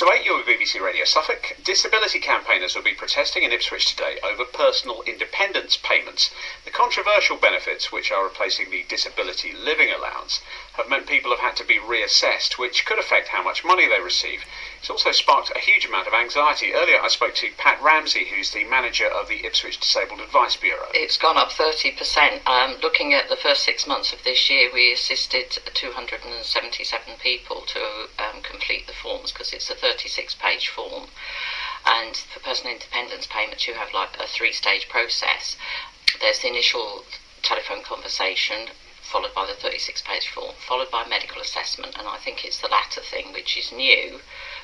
to 8, you're with BBC Radio Suffolk. Disability campaigners will be protesting in Ipswich today over personal independence payments. The controversial benefits, which are replacing the disability living allowance, have meant people have had to be reassessed, which could affect how much money they receive. It's also sparked a huge amount of anxiety. Earlier I spoke to Pat Ramsey, who's the manager of the Ipswich Disabled Advice Bureau. It's gone up 30%. Looking at the first 6 months of this year, we assisted 277 people to complete the forms, because it's a 36-page form. And for personal independence payments, you have like a 3-stage process. There's the initial telephone conversation, followed by the 36-page form, followed by medical assessment, and I think it's the latter thing, which is new,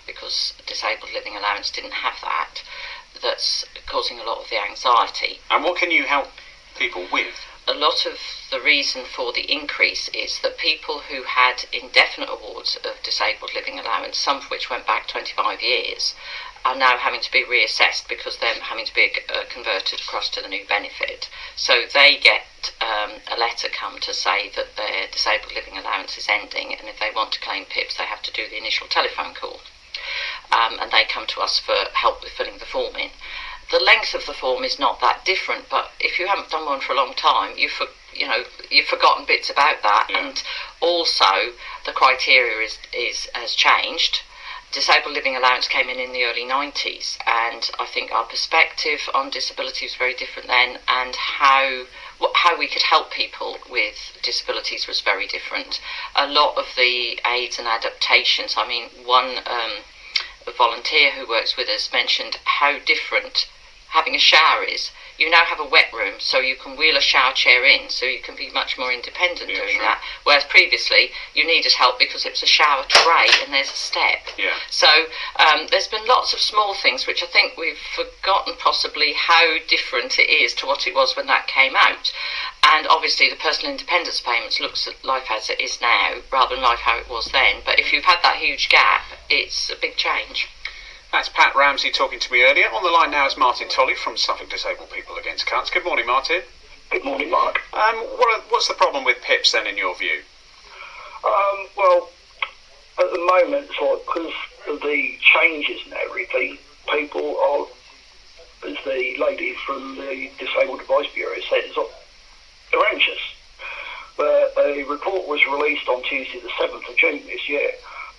because disabled living allowance didn't have that, that's causing a lot of the anxiety. And what can you help people with? A lot of the reason for the increase is that people who had indefinite awards of disabled living allowance, some of which went back 25 years, are now having to be reassessed because they're having to be converted across to the new benefit. So they get a letter come to say that their disabled living allowance is ending, and if they want to claim PIPs, they have to do the initial telephone call. And they come to us for help with filling the form in. The length of the form is not that different, but if you haven't done one for a long time, you've forgotten bits about that. Yeah. And also the criteria has changed. Disabled living allowance came in the early 90s, and I think our perspective on disability was very different then, and how we could help people with disabilities was very different. A lot of the aids and adaptations, I mean, one volunteer who works with us mentioned how different having a shower is. You now have a wet room, so you can wheel a shower chair in, so you can be much more independent doing that. Whereas previously, you needed help because it was a shower tray and there's a step. Yeah. So there's been lots of small things, which I think we've forgotten possibly how different it is to what it was when that came out. And obviously, the personal independence payments looks at life as it is now, rather than life how it was then. But if you've had that huge gap, it's a big change. That's Pat Ramsey talking to me earlier. On the line now is Martin Tolley from Suffolk Disabled People Against Cuts. Good morning, Martin. Good morning, Mark. What's the problem with PIPs then, in your view? Well, at the moment, because of the changes and everything, people are, as the lady from the Disabled Advice Bureau said, they're anxious. But a report was released on Tuesday the 7th of June this year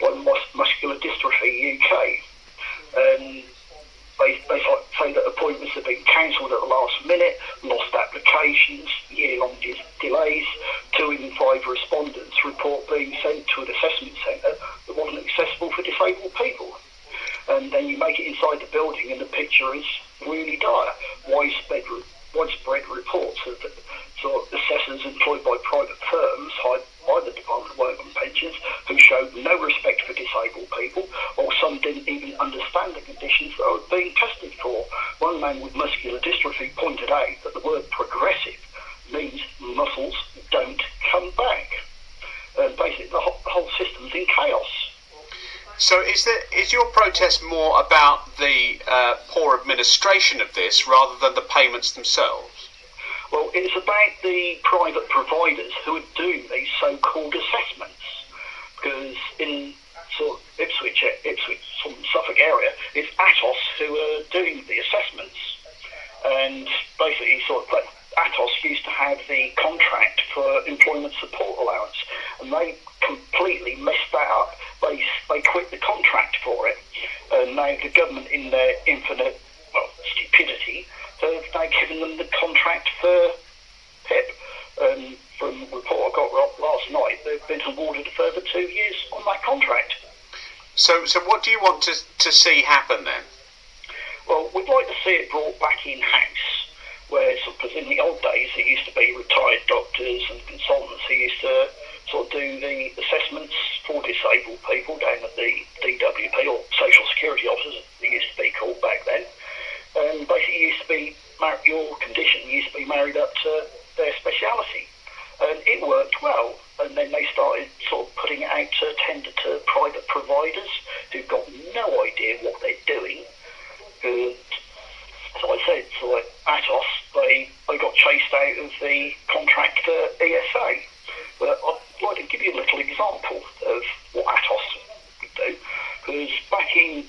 by Muscular Dystrophy UK. And they say that appointments have been cancelled at the last minute, lost applications, year-long delays. 2 in 5 respondents report being sent to an assessment centre that wasn't accessible for disabled people. And then you make it inside the building and the picture is really dire. Widespread reports of assessors employed by private firms, hired by the Department of Work and Pensions, who showed no respect for disabled people, or some didn't even understand the conditions that were being tested for. One man with muscular dystrophy pointed out that the word progressive means muscles don't come back. Basically, the whole system's in chaos. So is your protest more about the poor administration of this rather than the payments themselves? Well, it's about the private providers who are doing these so-called assessments. Because in Ipswich, Suffolk area, it's Atos who are doing the assessments. And basically, Atos used to have the contract for employment support allowance, and they completely messed that up. They quit the contract for it, and now the government, in their infinite stupidity, have now given them the contract for PIP. From the report I got last night, they've been awarded a further 2 years on that contract. So what do you want to see happen then? Well, we'd like to see it brought back in-house, where because in the old days it used to be retired doctors and consultants who used to do the assessments for disabled people down at the DWP, or Social Security officers, they used to be called back then. And basically used to be, your condition used to be married up to their speciality. And it worked well. And then they started putting it out to tender to private providers who've got no idea what they're doing. As I said, Atos, they got chased out of the contract for ESA. But I'd like to give you a little example of what Atos would do.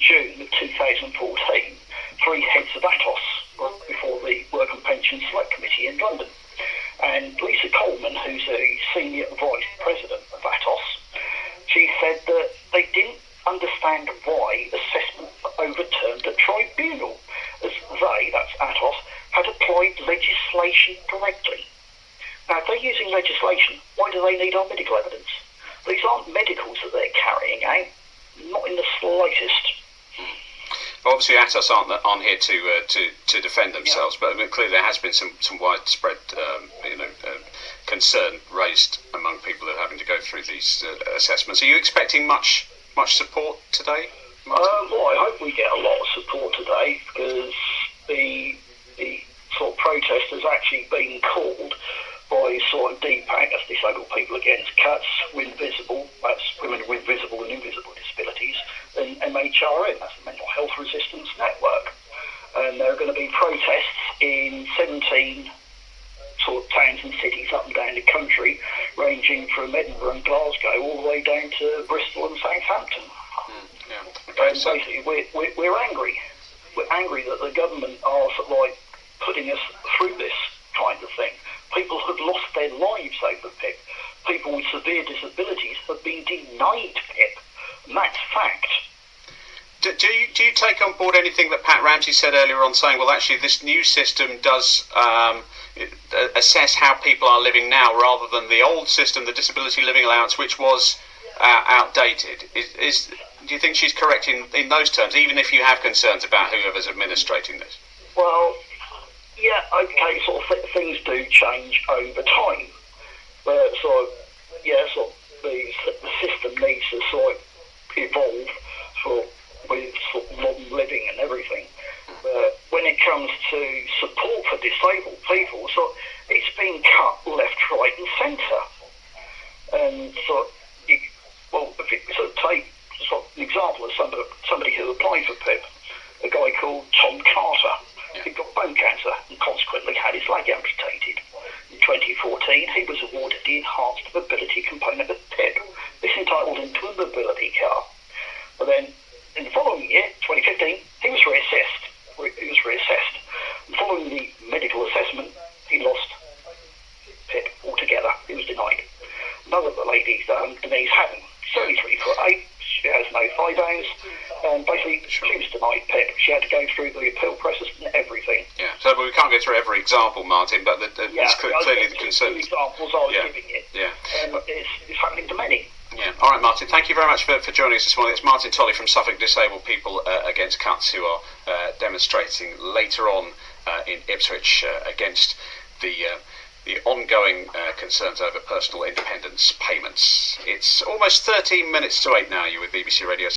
June of 2014, 3 heads of ATOS were before the Work and Pension Select Committee in London. And Lisa Coleman, who's a senior vice president of ATOS, she said that they didn't understand why assessment were overturned at tribunal, as they, that's ATOS, had applied legislation directly. Now, if they're using legislation, why do they need our medical evidence? These aren't medicals that they're carrying out, not in the slightest. Well, obviously, ATOS aren't on here to defend themselves, but I mean, clearly there has been some widespread concern raised among people who are having to go through these assessments. Are you expecting much support today, Martin? Well, I hope we get a lot of support today, because the sort of protest has actually been called by sort of DPAC, that's Disabled People Against Cuts, Invisible, that's Women with Visible and Invisible Disabilities, and MHRN, that's the Mental Health Resistance Network. And there are going to be protests in 17 sort of towns and cities up and down the country, ranging from Edinburgh and Glasgow all the way down to Bristol and Southampton. Okay, and basically, we're angry. We're angry that the government are sort of like putting us through this kind of thing. People have lost their lives over PIP. People with severe disabilities have been denied PIP, and that's fact. Do you take on board anything that Pat Ramsey said earlier on, saying, well, actually, this new system does assess how people are living now, rather than the old system, the disability living allowance, which was outdated? Do you think she's correct in those terms, even if you have concerns about whoever's administrating this? Well, yeah, okay, sort of things do change over time, but sort of the system needs to sort of evolve with sort of modern living and everything. But when it comes to support for disabled people, so it's been cut left, right, and centre. And if you sort of take sort of an example of somebody who applied for PIP, a guy called Tom Carter. He got bone cancer and consequently had his leg amputated. In 2014, he was awarded the enhanced mobility component of PIP. This entitled him to a mobility car. But then, in the following year, 2015, he was reassessed. And following the medical assessment, he lost PIP altogether. He was denied. Another lady, Denise Haddon, 33'8", she has no thigh bones, and basically she was denied PIP. She had to go through the appeal process and everything. Yeah, so we can't go through every example, Martin, but it's clearly the concern. The examples I was giving you. Yeah. And it's happening to many. Yeah. All right, Martin, thank you very much for joining us this morning. It's Martin Tolley from Suffolk Disabled People Against Cuts, who are demonstrating later on in Ipswich against the ongoing concerns over personal independence payments. It's almost 13 minutes to 8 now. You're with BBC Radio